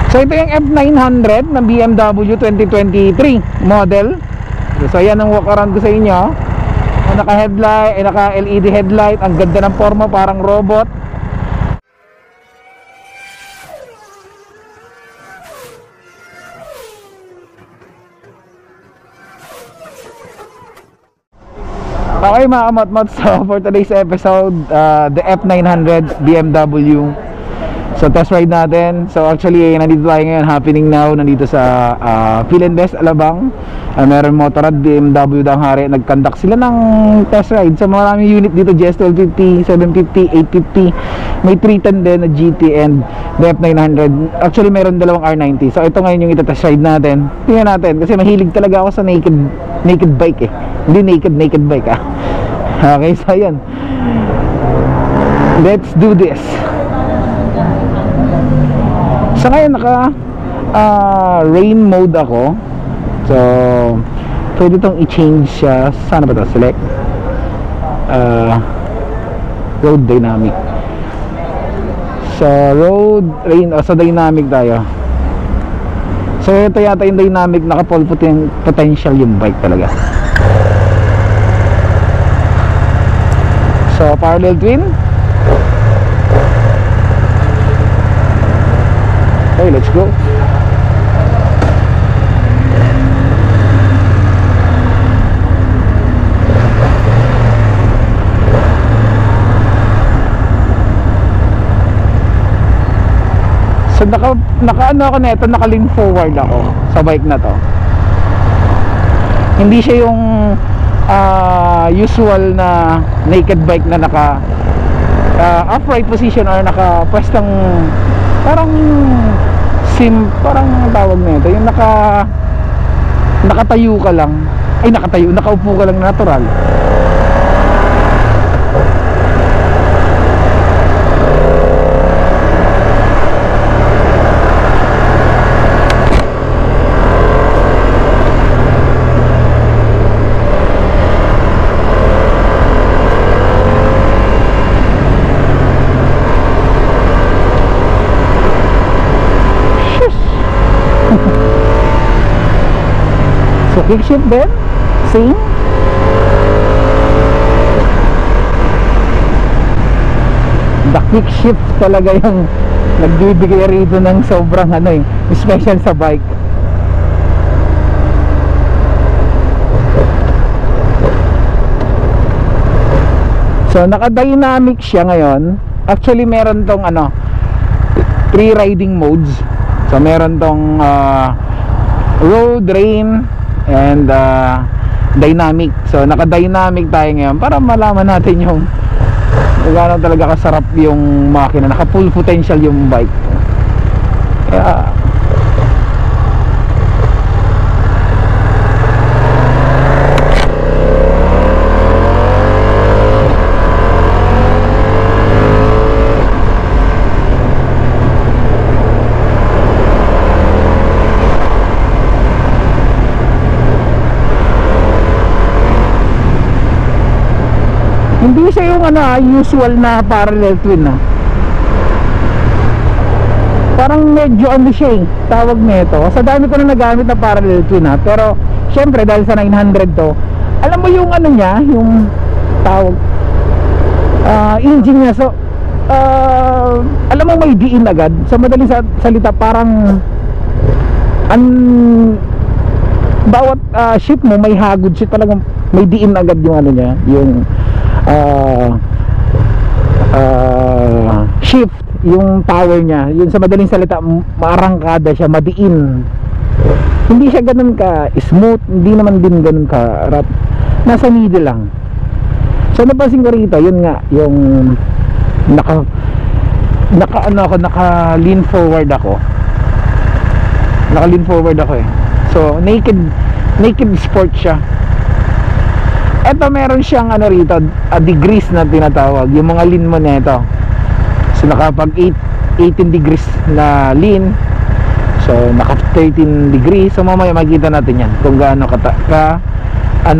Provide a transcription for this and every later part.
So ito yung F900 ng BMW 2023 model. So yan ang walk around ko sa inyo. Naka headlight, naka LED headlight. Ang ganda ng forma, parang robot. Okay mga kamot-mot, so for today's episode, the F900 BMW. So test ride natin. So actually nandito tayo ngayon, happening now. Nandito sa Philinvest, Alabang. Meron Motorrad, BMW Danghari. Nag-conduct sila ng test ride. So maraming unit dito, GS 1250, 750, 850. May 310 din na GT and the F900. Actually meron dalawang R90. So ito ngayon yung ita-test ride natin. Tingnan natin kasi mahilig talaga ako sa naked bike eh. Hindi naked bike ah. Okay, so yan. Let's do this. So ngayon naka rain mode ako. So pwede itong i-change siya. Sana ba ito? Select road dynamic. So road rain, sa dynamic tayo. So ito yata yung dynamic, naka full potential yung bike talaga. So parallel twin. Okay, let's go. So naka ano ako nito, naka-lean forward ako sa bike na to. Hindi siya yung usual na naked bike na naka upright position or naka-pwestang parang parang tawag nito, yung nakatayo ka lang. Ay, nakaupo ka lang natural. So quick shift din, same. The quick shift talaga yung nagbibigay rito ng sobrang ano special sa bike. So naka-dynamic siya ngayon. Actually meron tong 3 riding modes. So meron tong road, rain, and dynamic. So naka-dynamic tayo ngayon para malaman natin yung gaano talaga kasarap yung makina. Naka full potential yung bike. Kaya hindi siya yung usual na parallel twin parang medyo siya tawag nito. Sa dami ko na nagamit na parallel twin pero syempre dahil sa 900 to, alam mo yung niya, yung tawag engine niya. So alam mo may diin agad. Sa madaling salita parang bawat shift mo may hagod siya, talagang may diin agad yung niya, yung shift, yung power niya. Yun sa madaling salita, maarangkada siya, madiin. Hindi siya ganun ka smooth, hindi naman din ganun ka rap. Nasa middle lang. So napansin ko rito, yun nga, yung naka lean forward ako. Naka-lean forward ako So naked sport siya. Ito meron siyang rito, degrees na tinatawag, yung mga lean mo nito. So nakapag 18 degrees na lean. So naka 13 degrees. So mamaya makikita natin yan kung gaano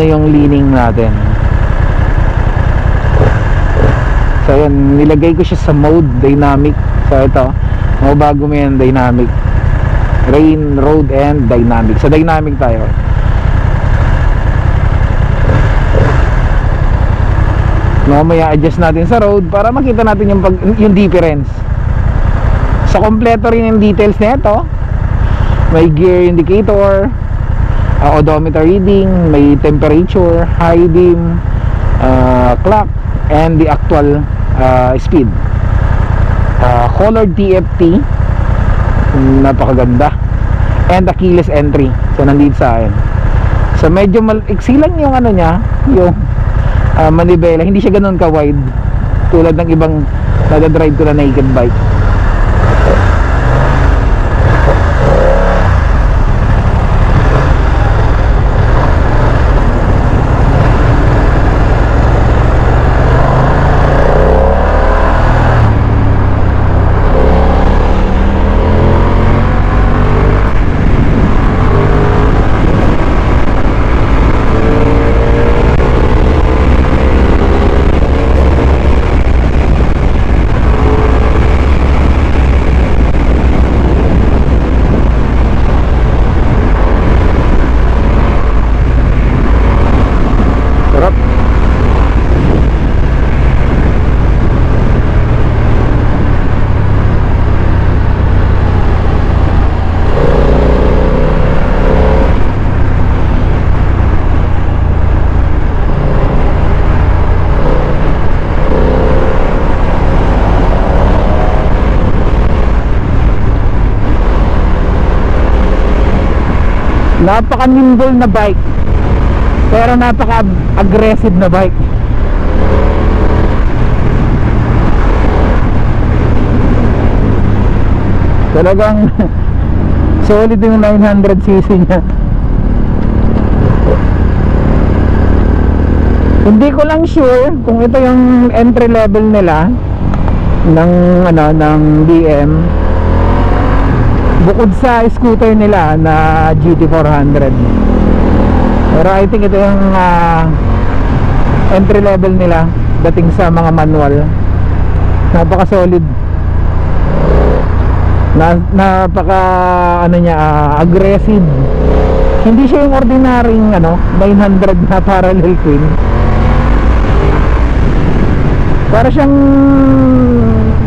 yung leaning natin. So yan, nilagay ko siya sa mode dynamic. So ito, bago mo yan dynamic. rain, road, and dynamic. Sa dynamic tayo. Mamaya adjust natin sa road para makita natin yung difference. So kompleto rin yung details nito. May gear indicator, odometer reading, may temperature, high beam, clock, and the actual speed. Colored TFT, napakaganda, and the keyless entry. So nandito sa akin. So medyo iksi lang yung ano niya, yung manibela. Hindi siya ganoon ka wide tulad ng ibang nada-drive ko na naked bike. Napaka-nimble na bike, pero napaka-aggressive na bike. Talagang solid yung 900cc nya. Hindi ko lang sure kung ito yung entry level nila ng ng BM. Bukod sa scooter nila na GT400, pero I think ito yung entry level nila dating sa mga manual. Napaka solid, napaka aggressive. Hindi siya yung ordinaryong 900 na parallel twin. Para siyang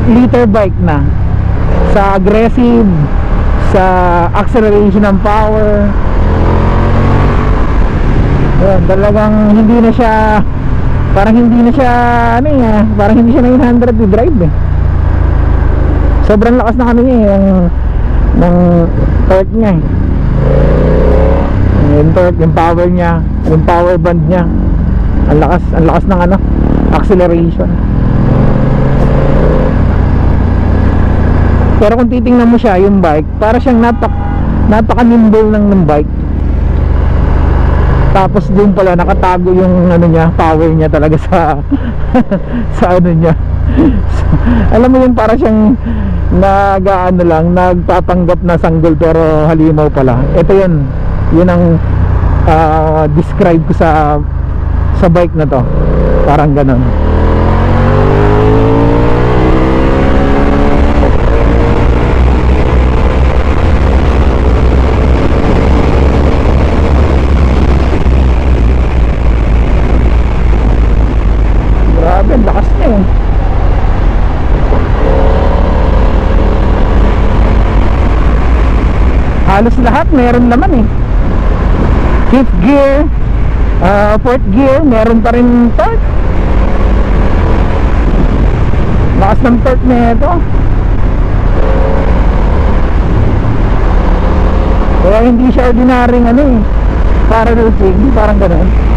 liter bike na sa aggressive, sa acceleration ng power. Talagang hindi na siya, parang hindi na siya parang hindi siya 900 to drive eh. Sobrang lakas na niya ng torque niya eh. Yung torque, yung power niya, yung power band niya, ang lakas ng acceleration. Pero kung titingnan mo siya, yung bike, para siyang napaka-nimble ng bike. Tapos doon pala nakatago yung power niya talaga sa sa niya. So, alam mo yung para siyang nagpapanggap na sanggol pero halimaw pala. Ito yun ang describe ko sa bike na to. Parang ganon. Ang lakas niya eh. Halos lahat meron naman eh. Fifth gear, fourth gear, meron pa rin torque. Lakas ng torque na ito. Kaya hindi siya ordinaryong parallel twin, parang gano'n.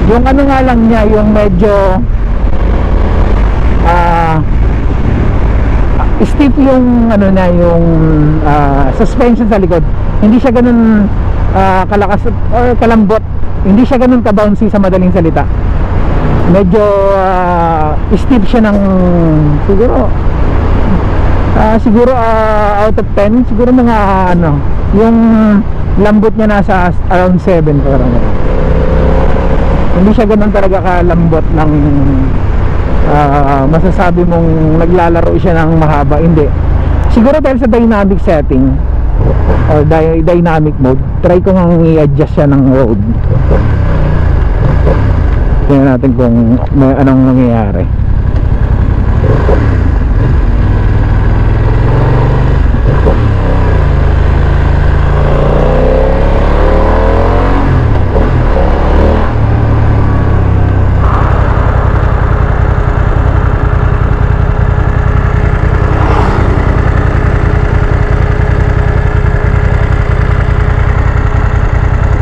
Yung nga lang niya, yung medyo stiff yung yung suspension sa likod. Hindi siya ganun kalakas or kalambot. Hindi siya ganun ka-bouncy sa madaling salita. Medyo stiff siya ng siguro out of 10, siguro mga yung lambot niya nasa around 7 parang. Hindi siya ganun talaga kalambot ng masasabi mong naglalaro siya ng mahaba. Hindi. Siguro dahil sa dynamic setting or dynamic mode, try ko nga i-adjust siya ng road. Tingnan natin kung may anong nangyayari.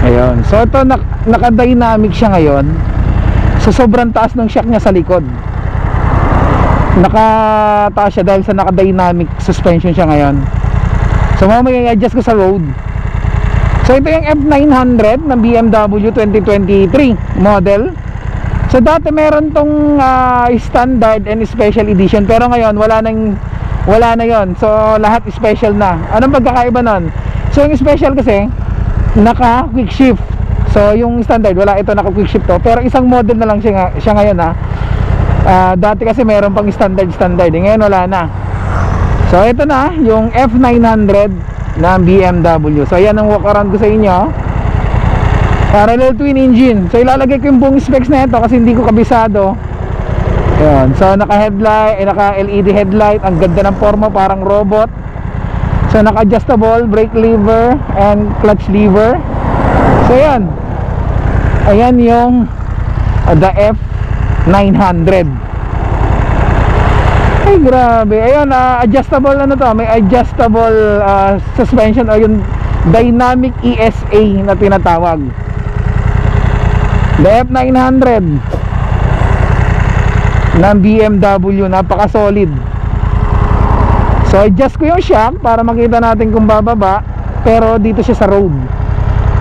Ayun. So ito naka-dynamic siya ngayon. So sobrang taas ng shock niya sa likod. Nakataas siya dahil sa naka-dynamic suspension siya ngayon. So mamaya i-adjust ko sa road. So ito yung F900 ng BMW 2023 model. So dati meron tong standard and special edition, pero ngayon wala na yon. So lahat special na. Anong pagkakaiba nun? So yung special kasi naka quick shift. So yung standard wala, ito naka quick shift to. Pero isang model na lang siya ngayon ha. Dati kasi meron pang standard ngayon wala na. So ito na yung F900 na BMW. So yan ang walk around ko sa inyo. Parallel twin engine. So ilalagay ko yung buong specs na ito kasi hindi ko kabisado. Ayan. So naka headlight, naka LED headlight. Ang ganda ng forma, parang robot. So naka adjustable brake lever and clutch lever. So yan. Ayan yung the F900. Ay grabe. Ayun, adjustable ano to, may adjustable suspension o yung dynamic ESA na tinatawag. The F900 ng BMW, napaka solid. So adjust ko yung shock para makita natin kung bababa, pero dito siya sa road.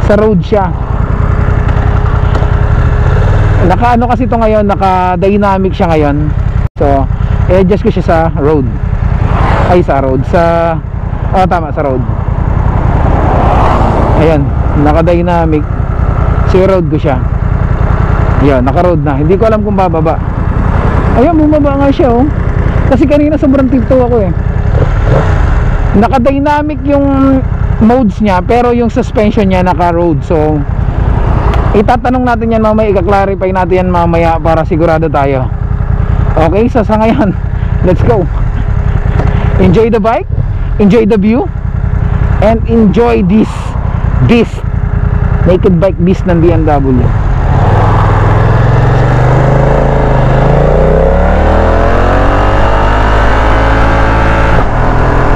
Sa road siya. Naka ano kasi ito ngayon, naka dynamic siya ngayon. So i-adjust ko siya sa road. Ay sa road, sa tama, sa road. Ayan, naka dynamic. So road ko siya. Ayan, naka road na. Hindi ko alam kung bababa. Ayan, bumaba nga siya oh. Kasi kanina sobrang tiptoe ako eh. Naka dynamic yung modes niya, pero yung suspension niya naka road. So itatanong natin yan mamaya, i-clarify natin yan mamaya para sigurado tayo. Okay, so sa ngayon, let's go. Enjoy the bike, enjoy the view, and enjoy this naked bike beast ng BMW.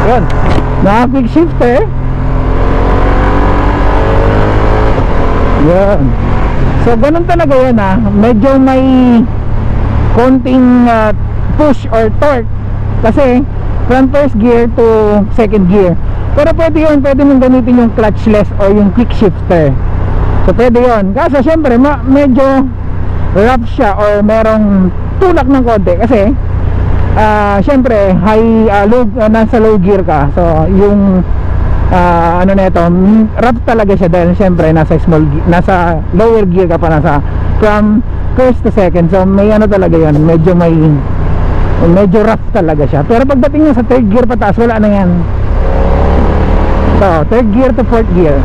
Yun, naka-quick shifter. Yun. So ganun talaga yun ha. Medyo may konting push or torque kasi from first gear to second gear. Pero pwede yun, pwede mong gamitin yung clutchless or yung quick shifter. So pwede yun. Kaso syempre medyo rough siya or merong tulak ng konti kasi syempre nasa low gear ka. So yung ano na ito, rough talaga siya dahil syempre nasa lower gear ka pa, nasa from first to second. So may ano talaga yan, medyo rough talaga siya. Pero pagdating na sa third gear pataas, wala na yan. So third gear to fourth gear,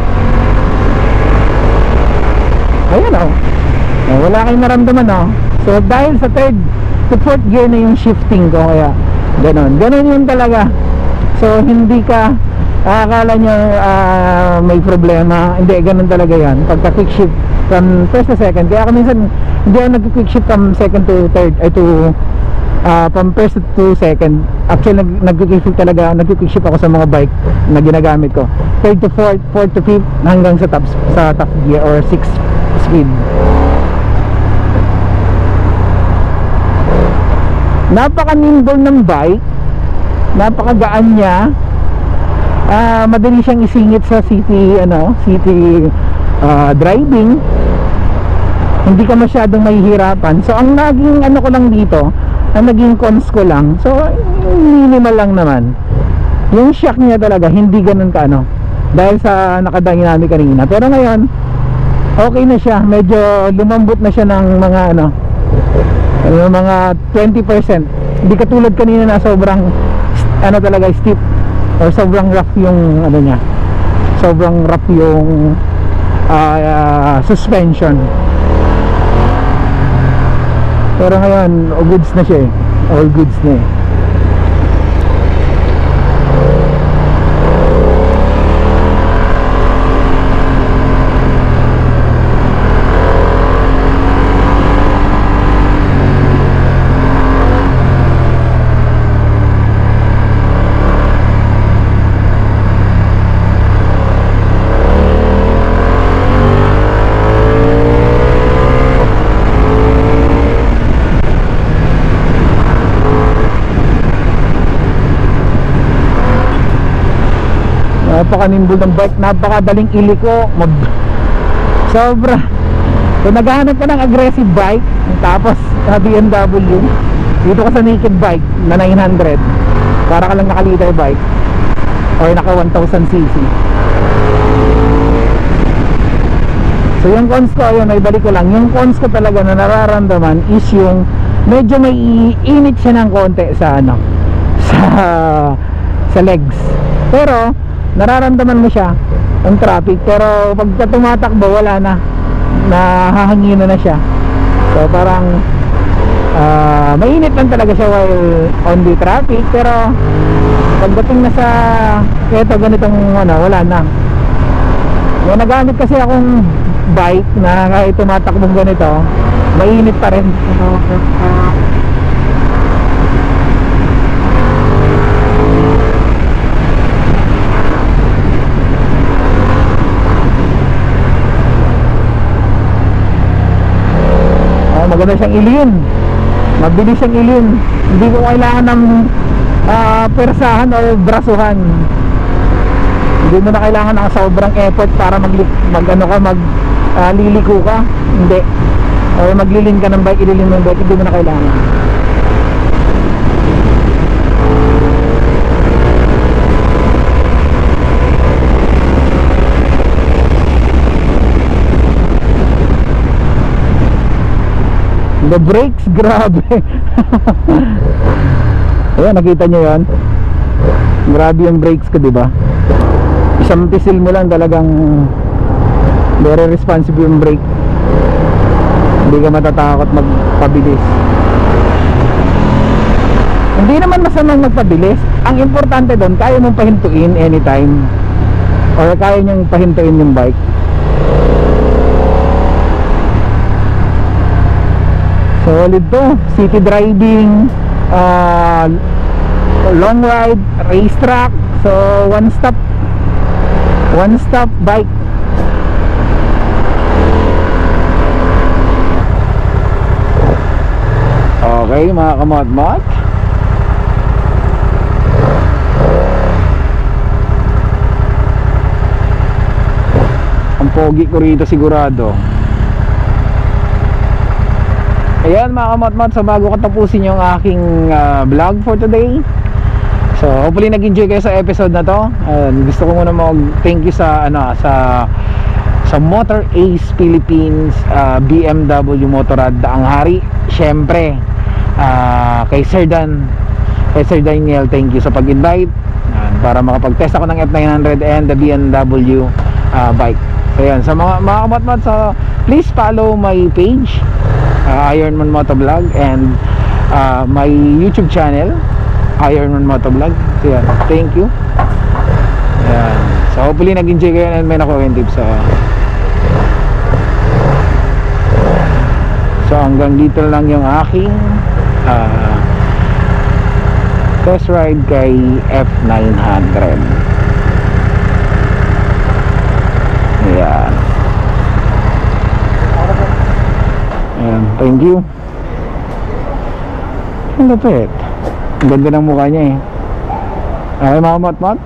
ayan o, wala kayong naramdaman o. So dahil sa third to fourth gear na yung shifting ko, kaya ganun yun talaga. So hindi ka akala nyo may problema. Hindi, ganun talaga yan pagka quick shift from first to second. Kaya ako minsan hindi ako nag-quick shift from second to third, ay to from first to second. Actually nag-quick shift ako sa mga bike na ginagamit ko, third to fourth, fourth to fifth, hanggang sa top gear or 6 speed. Napaka-nimble ng bike, napakagaan niya. Madali siyang isingit sa city driving. Hindi ka masyadong mahihirapan. So ang naging ko lang dito, ang naging cons ko lang, so minimal lang naman. Yung shock niya talaga hindi ganun ka dahil sa naka-dynamic kanina. Pero ngayon okay na siya, medyo lumambot na siya ng mga mga 20%. Hindi katulad kanina na sobrang talaga steep or sobrang rough yung niya, sobrang rough yung suspension. Pero ngayon goods na siya all goods na napaka-nimble ng bike, napakadaling iliko, sobra. Kung naghahanap ka ng aggressive bike, tapos BMW, dito ka sa naked bike na 900, para ka lang naka-liter bike or naka 1000cc. So yung cons ko, ayun, may balik ko lang, yung cons ko talaga na nararamdaman is yung medyo may init siya ng konti sa sa legs, pero nararamdaman mo siya ang traffic. Pero pagka tumatakbo, wala na, nahahanginan na siya. So parang mainit lang talaga siya while on the traffic, pero pagdating na sa ganitong wala na. May nagamit kasi akong bike na kahit tumatakbong ganito, mainit pa rin. Maganda siyang ilin, mabilis siyang ilin, hindi ko kailangan ng persahan o brasuhan. Hindi mo na kailangan ng sobrang effort para liliko ka, hindi, o maglilin ka ng bike, ililin mo ng bike, hindi mo na kailangan. The brakes, grabe. Ayan, nakita nyo yan, grabe yung brakes ko, diba? Isang pisil mo lang, talagang very responsive yung brake. Hindi ka matatakot magpabilis. Hindi naman masamang magpabilis. Ang importante doon, kaya mong pahintuin anytime, or kaya nyong pahintuin yung bike. Solid to, city driving, long ride, racetrack. So one stop bike. Okay mga kamot-mot, ang pogi ko rito sigurado. Ayan mga kamot-mot, so bago ko tapusin yung aking vlog for today, so hopefully nag-enjoy kayo sa episode na to. Gusto ko muna mag-thank you sa Motor Ace Philippines, BMW Motorrad ang hari. Syempre kay Sir Daniel, thank you sa pag-invite para makapag-test ako ng F900 and the BMW bike. So yan, sa mga kamot-mot, so please follow my page, Ironman Motovlog, and my YouTube channel, Ironman Motovlog. So yan, thank you. Yan. So hopefully nag-enjoy kayo and may nakuha yung tips. So hanggang dito lang yung aking test ride kay F900. Yan. Ayan, thank you. Ang lapit. Ang ganda ng mukha niya eh. Okay mga kamot-mot,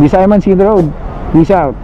Bisaya Man City Road, peace out.